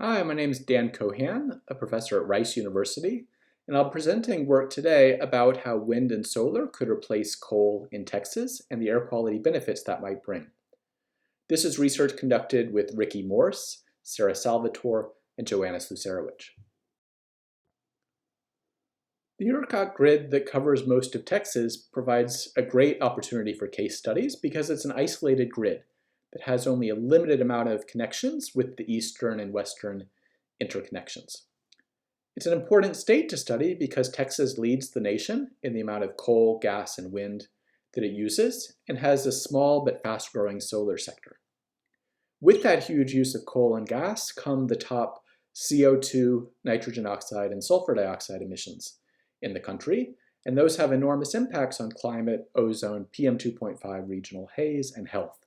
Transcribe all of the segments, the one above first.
Hi, my name is Dan Cohan, a professor at Rice University, and I'm presenting work today about how wind and solar could replace coal in Texas and the air quality benefits that might bring. This is research conducted with Ricky Morse, Sarah Salvatore, and Joanna Slusarewicz. The ERCOT grid that covers most of Texas provides a great opportunity for case studies because it's an isolated grid that has only a limited amount of connections with the eastern and western interconnections. It's an important state to study because Texas leads the nation in the amount of coal, gas, and wind that it uses and has a small but fast-growing solar sector. With that huge use of coal and gas come the top CO2, nitrogen oxide, and sulfur dioxide emissions in the country, and those have enormous impacts on climate, ozone, PM2.5 regional haze, and health.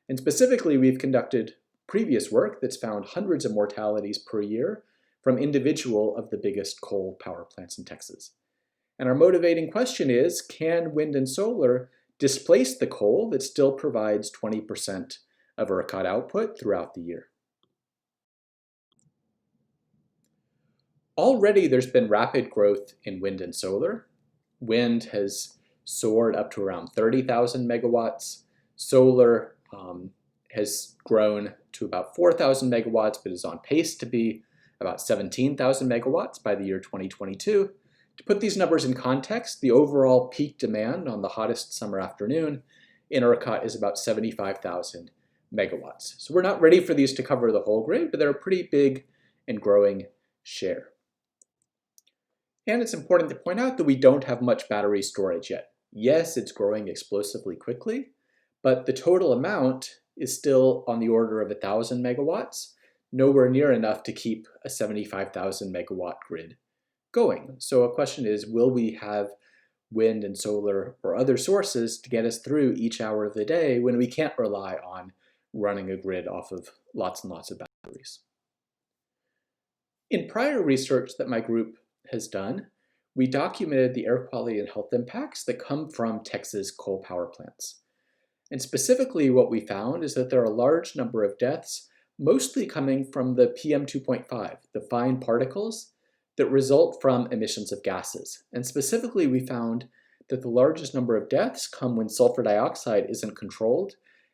And specifically, we've conducted previous work that's found hundreds of mortalities per year from individual of the biggest coal power plants in Texas. And our motivating question is, can wind and solar displace the coal that still provides 20% of ERCOT output throughout the year? Already there's been rapid growth in wind and solar. Wind has soared up to around 30,000 megawatts. Solar has grown to about 4,000 megawatts, but is on pace to be about 17,000 megawatts by the year 2022. To put these numbers in context, the overall peak demand on the hottest summer afternoon in ERCOT is about 75,000 megawatts. So we're not ready for these to cover the whole grid, but they're a pretty big and growing share. And it's important to point out that we don't have much battery storage yet. Yes, it's growing explosively quickly, but the total amount is still on the order of 1,000 megawatts, nowhere near enough to keep a 75,000 megawatt grid going. So a question is, will we have wind and solar or other sources to get us through each hour of the day when we can't rely on running a grid off of lots and lots of batteries? In prior research that my group has done, we documented the air quality and health impacts that come from Texas coal power plants. And specifically what we found is that there are a large number of deaths, mostly coming from the PM2.5, the fine particles that result from emissions of gases. And specifically we found that the largest number of deaths come when sulfur dioxide isn't controlled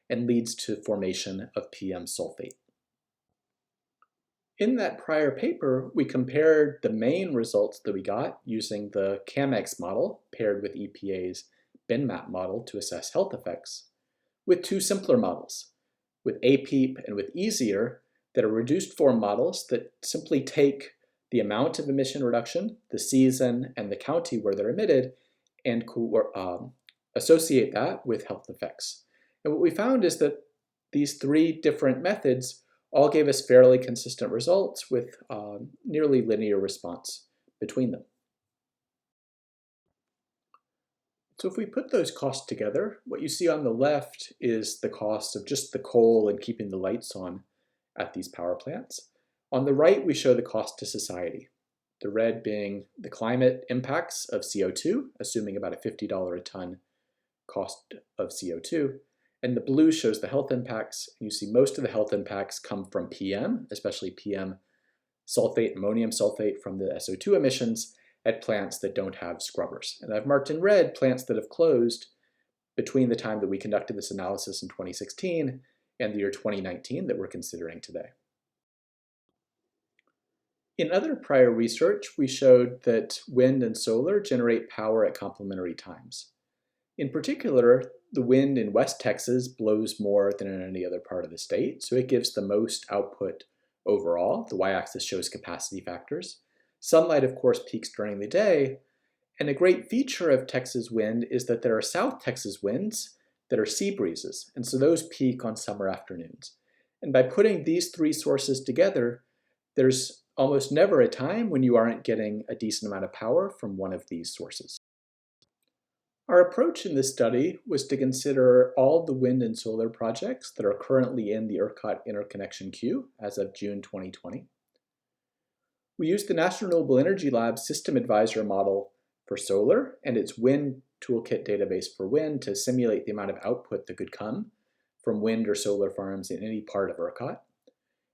and leads to formation of PM sulfate. In that prior paper, we compared the main results that we got using the CMAS model paired with EPA's BENMAP model to assess health effects with two simpler models, with APEEP and with EASIER, that are reduced form models that simply take the amount of emission reduction, the season, and the county where they're emitted, and associate that with health effects. And what we found is that these three different methods all gave us fairly consistent results with nearly linear response between them. So if we put those costs together, what you see on the left is the cost of just the coal and keeping the lights on at these power plants. On the right, we show the cost to society, the red being the climate impacts of CO2, assuming about a $50 a ton cost of CO2. And the blue shows the health impacts. You see most of the health impacts come from PM, especially PM sulfate, ammonium sulfate from the SO2 emissions at plants that don't have scrubbers. And I've marked in red plants that have closed between the time that we conducted this analysis in 2016 and the year 2019 that we're considering today. In other prior research, we showed that wind and solar generate power at complementary times. In particular, the wind in West Texas blows more than in any other part of the state, so it gives the most output overall. The y-axis shows capacity factors. Sunlight, of course, peaks during the day, and a great feature of Texas wind is that there are South Texas winds that are sea breezes, and so those peak on summer afternoons. And by putting these three sources together, there's almost never a time when you aren't getting a decent amount of power from one of these sources. Our approach in this study was to consider all the wind and solar projects that are currently in the ERCOT interconnection queue as of June 2020. We used the National Renewable Energy Lab System Advisor model for solar and its wind toolkit database for wind to simulate the amount of output that could come from wind or solar farms in any part of ERCOT.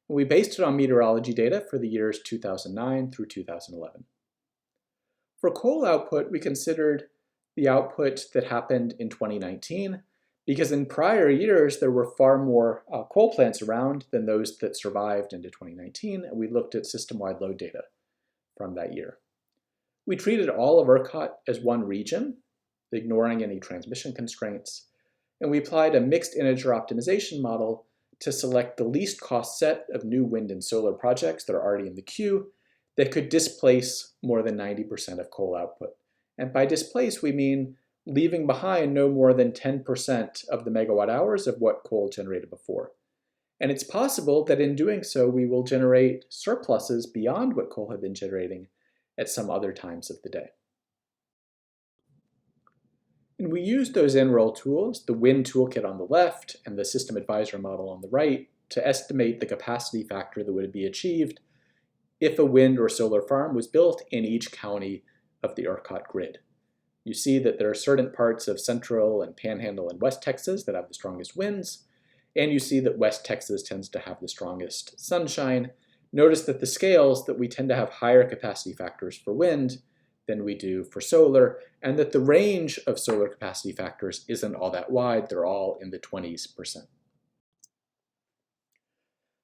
We based it on meteorology data for the years 2009 through 2011. For coal output, we considered the output that happened in 2019 because in prior years there were far more coal plants around than those that survived into 2019, and we looked at system-wide load data from that year. We treated all of ERCOT as one region, ignoring any transmission constraints, and we applied a mixed integer optimization model to select the least cost set of new wind and solar projects that are already in the queue that could displace more than 90% of coal output. And by displace, we mean leaving behind no more than 10% of the megawatt hours of what coal generated before. And it's possible that in doing so, we will generate surpluses beyond what coal had been generating at some other times of the day. And we used those NROL tools, the wind toolkit on the left and the system advisor model on the right, to estimate the capacity factor that would be achieved if a wind or solar farm was built in each county of the ERCOT grid. You see that there are certain parts of Central and Panhandle and West Texas that have the strongest winds, and you see that West Texas tends to have the strongest sunshine. Notice that the scales that we tend to have higher capacity factors for wind than we do for solar, and that the range of solar capacity factors isn't all that wide. They're all in the 20%.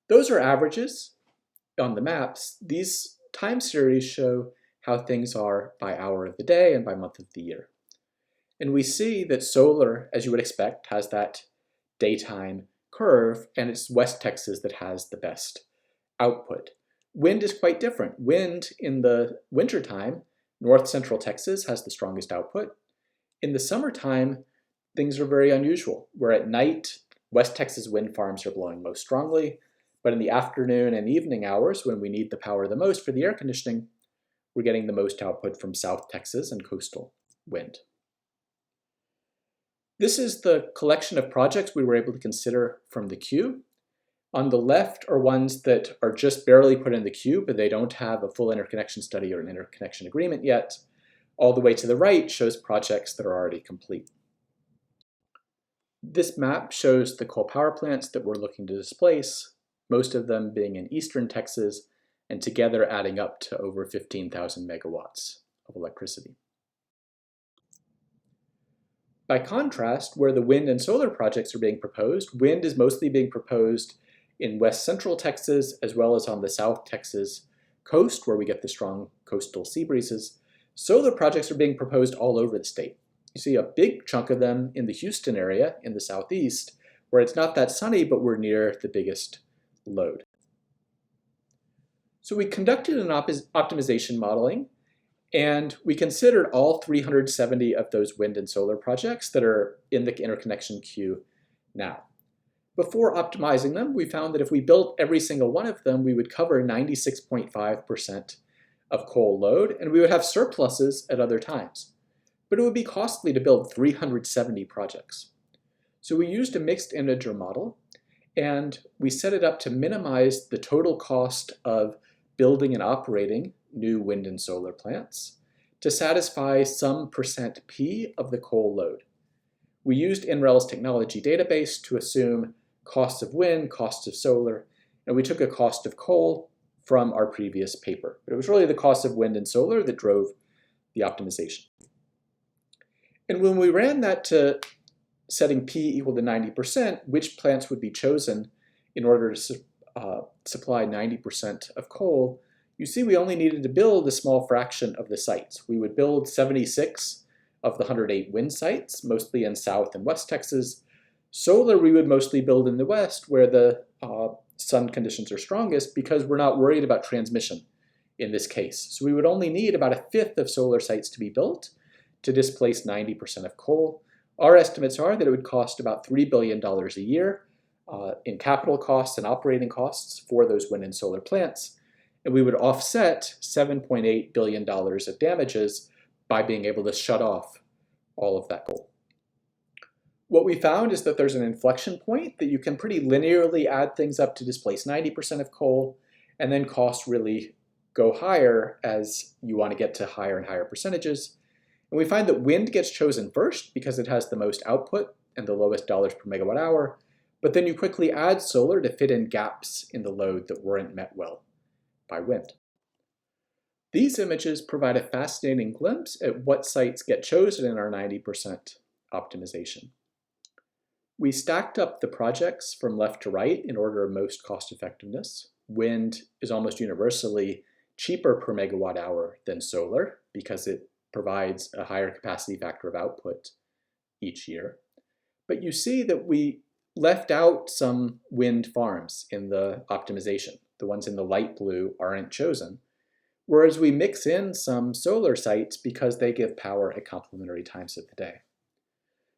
Those are averages on the maps. These time series show how things are by hour of the day and by month of the year. And we see that solar, as you would expect, has that daytime curve, and it's West Texas that has the best output. Wind is quite different. Wind in the wintertime, North Central Texas has the strongest output. In the summertime, things are very unusual, where at night, West Texas wind farms are blowing most strongly, but in the afternoon and evening hours, when we need the power the most for the air conditioning, we're getting the most output from South Texas and coastal wind. This is the collection of projects we were able to consider from the queue. On the left are ones that are just barely put in the queue, but they don't have a full interconnection study or an interconnection agreement yet. All the way to the right shows projects that are already complete. This map shows the coal power plants that we're looking to displace, most of them being in eastern Texas, and together adding up to over 15,000 megawatts of electricity. By contrast, where the wind and solar projects are being proposed, wind is mostly being proposed in west central Texas, as well as on the South Texas coast, where we get the strong coastal sea breezes. Solar projects are being proposed all over the state. You see a big chunk of them in the Houston area in the southeast, where it's not that sunny, but we're near the biggest load. So we conducted an optimization modeling, and we considered all 370 of those wind and solar projects that are in the interconnection queue now. Before optimizing them, we found that if we built every single one of them, we would cover 96.5% of coal load, and we would have surpluses at other times. But it would be costly to build 370 projects. So we used a mixed integer model, and we set it up to minimize the total cost of building and operating new wind and solar plants to satisfy some percent P of the coal load. We used NREL's technology database to assume costs of wind, costs of solar, and we took a cost of coal from our previous paper. But it was really the cost of wind and solar that drove the optimization. And when we ran that to setting P equal to 90%, which plants would be chosen in order to supply 90% of coal, you see we only needed to build a small fraction of the sites. We would build 76 of the 108 wind sites, mostly in South and West Texas. Solar we would mostly build in the West, where the sun conditions are strongest, because we're not worried about transmission in this case. So we would only need about a fifth of solar sites to be built to displace 90% of coal. Our estimates are that it would cost about $3 billion a year in capital costs and operating costs for those wind and solar plants, and we would offset $7.8 billion of damages by being able to shut off all of that coal. What we found is that there's an inflection point that you can pretty linearly add things up to displace 90% of coal, and then costs really go higher as you want to get to higher and higher percentages. And we find that wind gets chosen first because it has the most output and the lowest dollars per megawatt hour, but then you quickly add solar to fit in gaps in the load that weren't met well by wind. These images provide a fascinating glimpse at what sites get chosen in our 90% optimization. We stacked up the projects from left to right in order of most cost effectiveness. Wind is almost universally cheaper per megawatt hour than solar because it provides a higher capacity factor of output each year. But you see that we left out some wind farms in the optimization. The ones in the light blue aren't chosen, whereas we mix in some solar sites because they give power at complementary times of the day.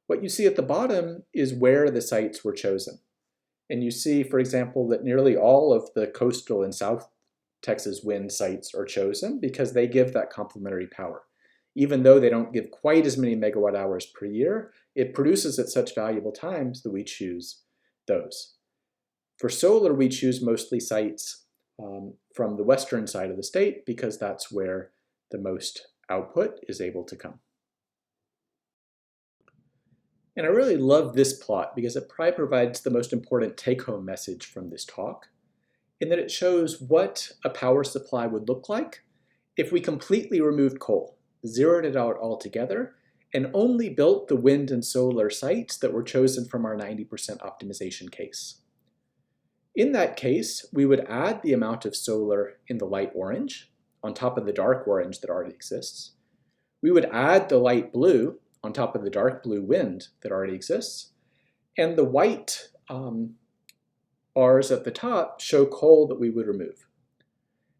What you see at the bottom is where the sites were chosen. And you see, for example, that nearly all of the coastal and South Texas wind sites are chosen because they give that complementary power. Even though they don't give quite as many megawatt hours per year, it produces at such valuable times that we choose those. For solar, we choose mostly sites from the western side of the state because that's where the most output is able to come. And I really love this plot because it probably provides the most important take-home message from this talk, in that it shows what a power supply would look like if we completely removed coal, zeroed it out altogether, and only built the wind and solar sites that were chosen from our 90% optimization case. In that case, we would add the amount of solar in the light orange on top of the dark orange that already exists. We would add the light blue on top of the dark blue wind that already exists. And the white bars at the top show coal that we would remove.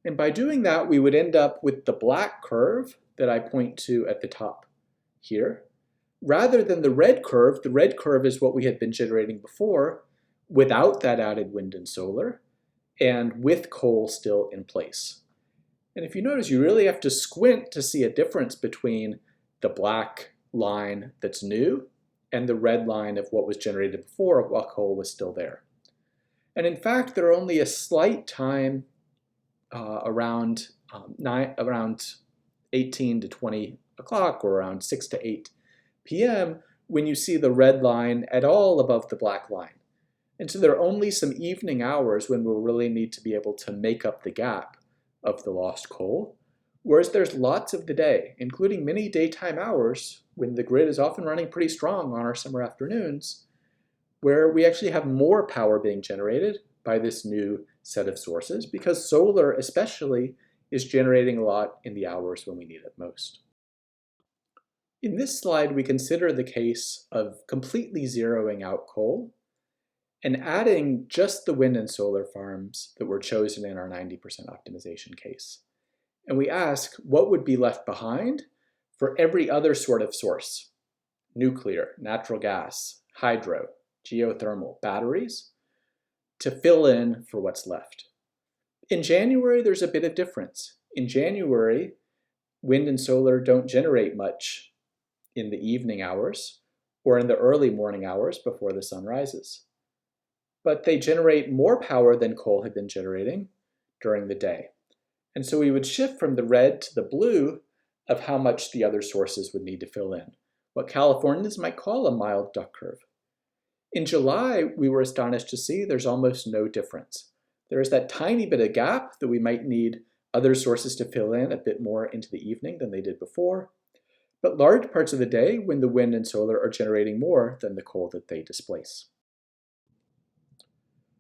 And by doing that, we would end up with the black curve that I point to at the top here. Rather than the red curve is what we had been generating before without that added wind and solar and with coal still in place. And if you notice, you really have to squint to see a difference between the black line that's new and the red line of what was generated before while coal was still there. And in fact, there are only a slight time around 18 to 20 o'clock or around 6 to 8 p.m. when you see the red line at all above the black line. And so there are only some evening hours when we'll really need to be able to make up the gap of the lost coal, whereas there's lots of the day, including many daytime hours when the grid is often running pretty strong on our summer afternoons, where we actually have more power being generated by this new set of sources because solar especially is generating a lot in the hours when we need it most. In this slide, we consider the case of completely zeroing out coal and adding just the wind and solar farms that were chosen in our 90% optimization case. And we ask what would be left behind for every other sort of source: nuclear, natural gas, hydro, geothermal, batteries, to fill in for what's left. In January, there's a bit of difference. In January, wind and solar don't generate much in the evening hours or in the early morning hours before the sun rises. But they generate more power than coal had been generating during the day. And so we would shift from the red to the blue of how much the other sources would need to fill in, what Californians might call a mild duck curve. In July, we were astonished to see there's almost no difference. There is that tiny bit of gap that we might need other sources to fill in a bit more into the evening than they did before, but large parts of the day when the wind and solar are generating more than the coal that they displace.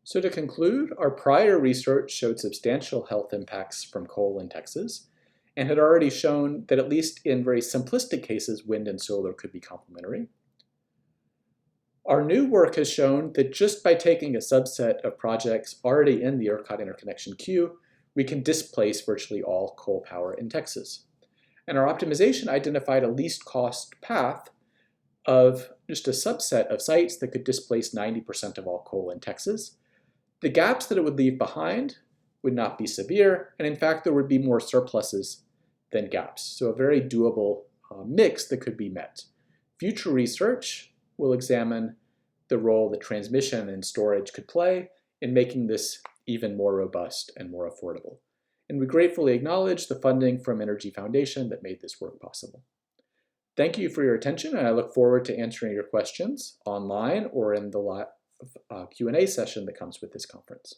So to conclude, our prior research showed substantial health impacts from coal in Texas and had already shown that at least in very simplistic cases, wind and solar could be complementary. Our new work has shown that just by taking a subset of projects already in the ERCOT interconnection queue, we can displace virtually all coal power in Texas. And our optimization identified a least cost path of just a subset of sites that could displace 90% of all coal in Texas. The gaps that it would leave behind would not be severe, and in fact, there would be more surpluses than gaps. So a very doable mix that could be met. Future research will examine the role that transmission and storage could play in making this even more robust and more affordable. And we gratefully acknowledge the funding from Energy Foundation that made this work possible. Thank you for your attention, and I look forward to answering your questions online or in the Q&A session that comes with this conference.